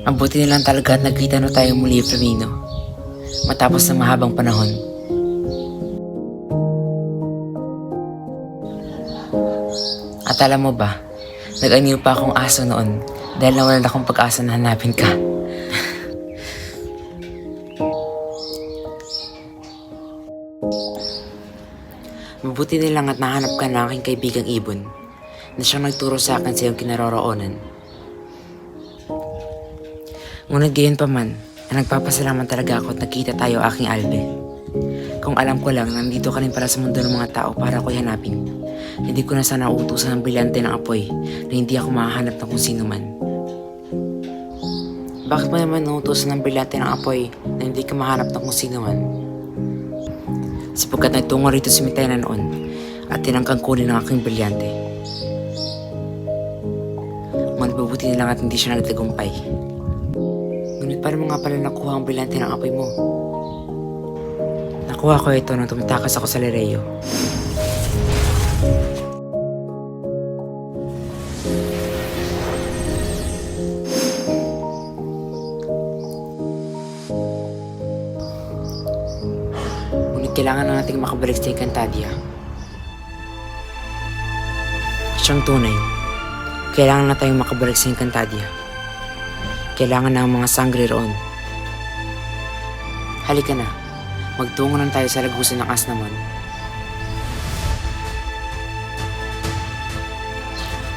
Mabuti na lang talaga at nagkita na tayo muli, Flamino. Matapos ng mahabang panahon. At alam mo ba, nag-aniw pa akong aso noon dahil nawalan akong pag-asa na hanapin ka. Mabuti na lang at nahanap ka ng aking kaibigang ibon na siyang nagturo sa akin sa iyong kinaroroonan. Ngunit gayon pa man, nagpapasalamat talaga ako at nagkita tayo, aking Albe. Kung alam ko lang, nandito ka rin para sa mundo ng mga tao para ako'y hanapin. Hindi ko na sana uutusan ng brilyante ng apoy na hindi ako mahahanap ng kung sino man. Bakit mo naman nauutusan ng brilyante ng apoy na hindi ka mahanap ng kung sino man? Sapagkat nagtungo rito si Mitena noon at tinangkang kunin ng aking brilyante. Ngunit mabuti na lang at hindi siya nagtagumpay. Ngunit paano mo nga pala nakuha ang brilyante ng apoy mo? Nakuha ko ito nang tumatakas ako sa Lereo. Kailangan na nating makabalik sa Encantadia. Siyang tunay, kailangan na tayong makabalik sa Encantadia. Kailangan na ang mga sangre roon. Halika na, magtungo na tayo sa lagusan ng Asnamon.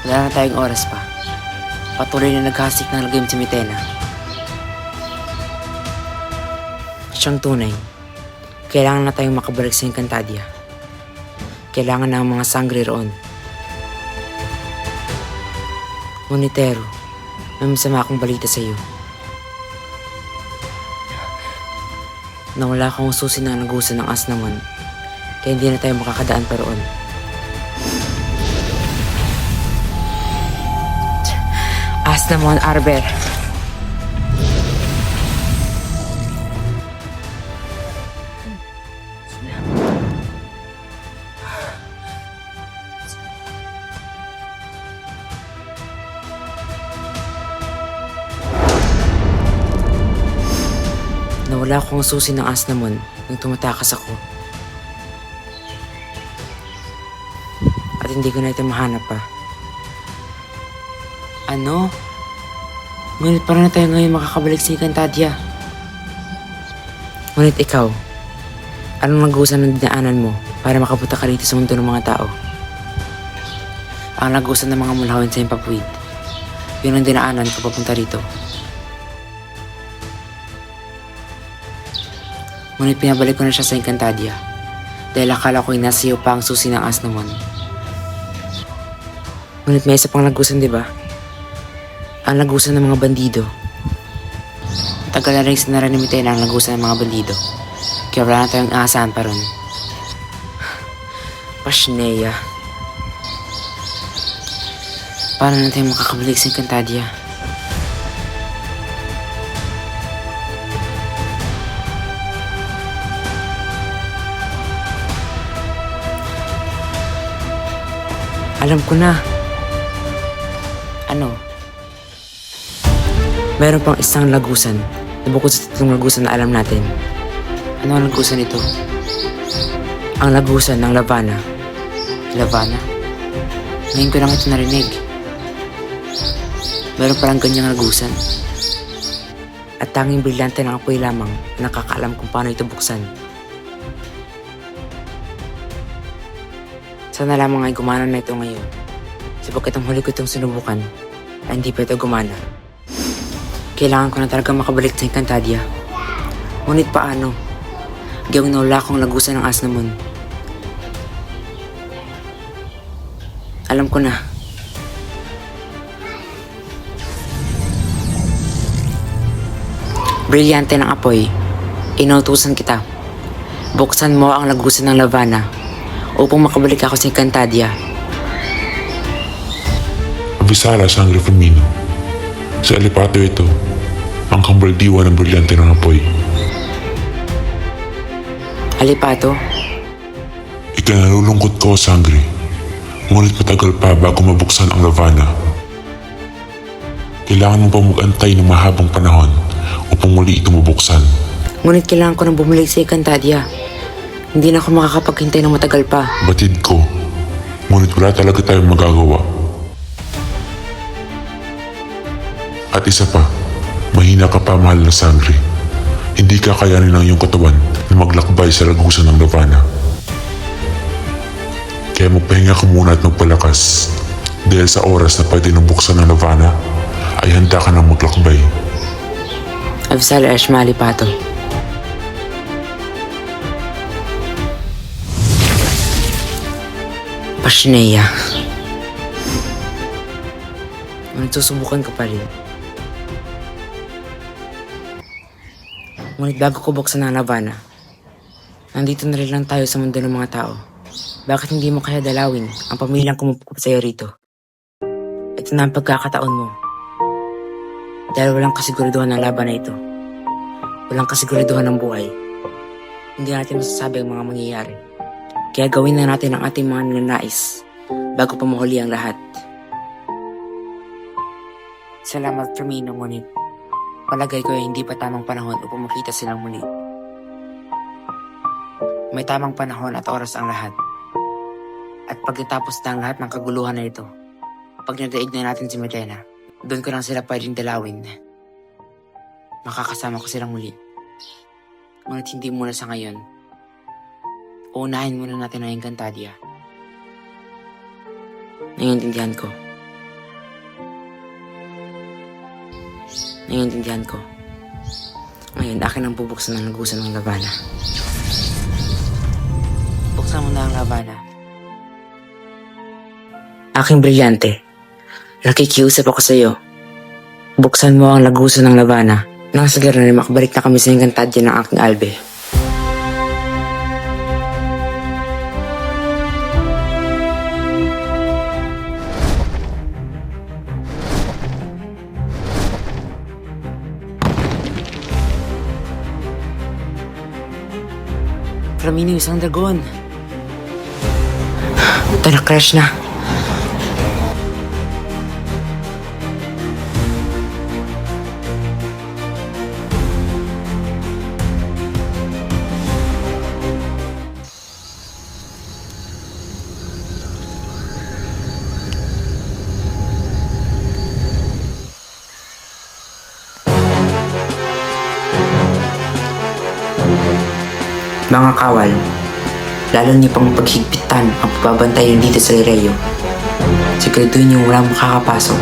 Wala na tayong oras pa. Patuloy na naghasik ng lagim si Mitena. Siyang tunay, kailangan na tayong makabalik sa Encantadia. Kailangan na ang mga sangre roon. Monitero, may masama akong balita sa iyo. Nawala akong susi ng lagusan ng Asnamon, kaya hindi na tayo makakadaan pa roon. Asnamon Arbor. Nawala akong susi ng Asnamon nang tumatakas ako. At hindi ko na ito mahanap pa. Ano? Ngunit paano na tayo ngayon makakabalik sa Encantadia? Ngunit ikaw, anong lagusan ng dinaanan mo para makapunta ka rito sa mundo ng mga tao? Ang lagusan ng mga mulhawin sa Himpapuid. Yun ang dinaanan ko papunta rito. Ngunit pinabalik ko na siya sa Encantadia dahil akala ko'y nasa iyo pa ang susi ng Asnamon. Ngunit may isa pang lagusan, di ba? Ang lagusan ng mga bandido. Tagal na rin sinara ni Mitena ang lagusan ng mga bandido. Kaya wala na tayong aasahan pa ron. Pashnea. Paano na tayo makakabalik sa Encantadia? Alam ko na. Ano? Meron pang isang lagusan na bukod sa tatlong lagusan na alam natin. Ano ang lagusan ito? Ang lagusan ng Lavana. Lavana? Ngayon ko lang ito narinig. Meron palang ganyang lagusan. At tanging brilyante ng apoy lamang na nakakaalam kung paano ito buksan. Sana lamang ay gumana na ito ngayon. Sapagkat ang huli ko itong sinubukan ay hindi pa ito gumana. Kailangan ko na talaga makabalik sa Encantadia. Ngunit paano? Gawin na wala akong lagusan ng Asnamon. Alam ko na. Brilyante ng apoy, inutusan kita. Buksan mo ang lagusan ng Lavana upang makabalik ako sa Encantadia. Avisara, Sangre Flamino. Sa alipato ito, ang kambaldiwa ng brilyante ng apoy. Alipato? Ikinalulungkot ko, Sangre. Ngunit matagal pa bago mabuksan ang Lavana. Kailangan mo pa mag-antay ng mahabang panahon upang muli ito mabuksan. Ngunit kailangan ko nang bumalik sa Encantadia. Hindi na ako makakapaghintay ng matagal pa. Batid ko, ngunit wala talaga tayong magagawa. At isa pa, mahina ka pa, mahal na Sangre. Hindi kakayanin ng iyong katawan na maglakbay sa lagusan ng Lavana. Kaya magpahinga ka muna at magpalakas. Dahil sa oras na pwede nang buksan ng Lavana, ay handa ka nang maglakbay. Avisal Ashmali Pato. Pashineya. Ngunit susubukan ko pa rin. Ngunit bago ko buksan ang Lavana, nandito na rin lang tayo sa mundo ng mga tao. Bakit hindi mo kaya dalawin ang pamilyang kumupup sa'yo rito? Ito na ang pagkakataon mo. Dahil walang kasiguraduhan ng laban na ito. Walang kasiguraduhan ng buhay. Hindi natin masasabi ang mga mangyayari. Kaya gawin na natin ang ating mga ninanais bago pa mahuli ang lahat. Salamat Firmino, ngunit palagay ko ay hindi pa tamang panahon upang makita silang muli. May tamang panahon at oras ang lahat. At pagkatapos na ang lahat ng kaguluhan na ito, pag nadaig na natin si Medena, doon ko lang sila pwedeng dalawin. Makakasama ko silang muli. Ngunit hindi muna sa ngayon. Uunahin muna natin ang Encantadia. Naiintindihan ko. Naiintindihan ko. Ngayon, akin ang bubuksan ng lagusan ng Lavana. Buksan mo na ang Lavana. Aking brilyante. Nakikiusap ako sa iyo. Buksan mo ang lagusan ng Lavana. Nang sa ganoon ay makabalik na kami sa Encantadia ng aking Albe. Flamino, isang dragon. Ito na, crash na. Mga kawal, lalo niyo pang paghigpitan ang pagbabantayan dito sa Lireo. Siguraduhin niyong walang makakapasok.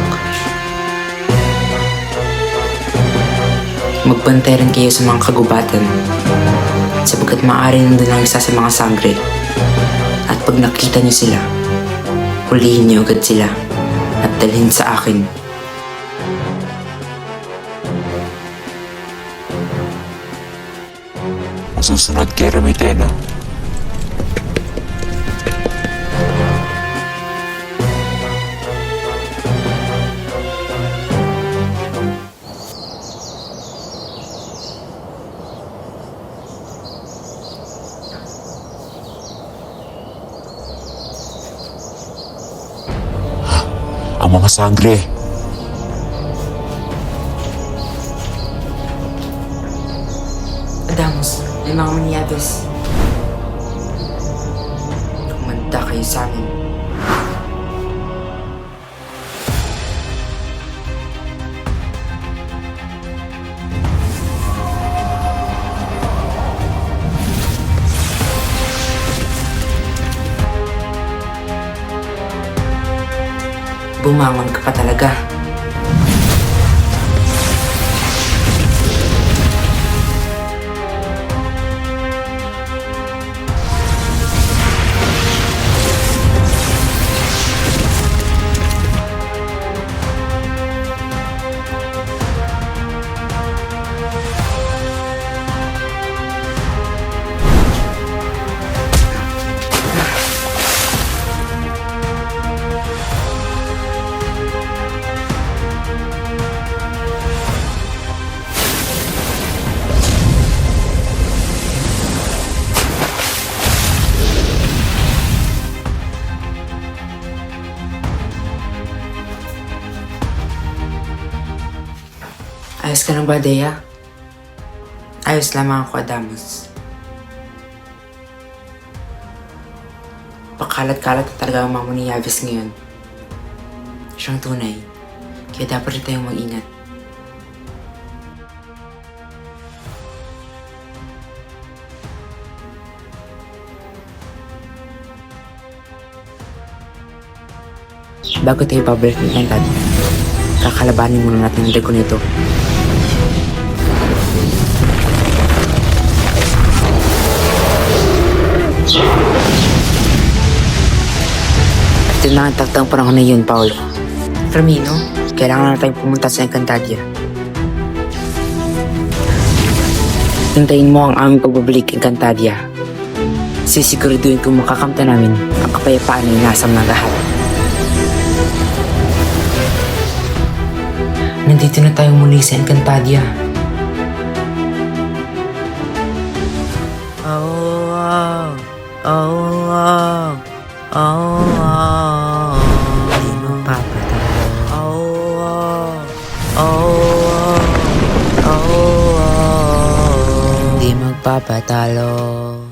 Magbantay rin kayo sa mga kagubatan, sapagkat maaari nandun ang isa sa mga Sangre. At pag nakita niyo sila, hulihin niyo agad sila at dalhin sa akin. Susunod kay Remitena. Ang mga Sangre. Adamos, may mga manyados. Kumanda kayo sa amin. Bumangon ka pa talaga. Ayos ka lang ba, Dea? Ayos lamang ako, Adamus. Pakalat-kalat na talaga ang mama ni Yavis ngayon. Siyang tunay, kaya dapat rin tayong mag-ingat. Bago tayo pabalik ng Encantadia, kakalabanin muna natin ang dragon nito. At yun na ang taktang panahon na yun, Paul. Fermino, kailangan na tayong pumunta sa Encantadia. Hintayin mo ang aming pagbabalik Encantadia. Sisiguraduhin kung makakamta namin ang kapayapaan na inasam ng lahat. Nandito na tayo muli sa Encantadia. Di magpapatalo. Di magpapatalo.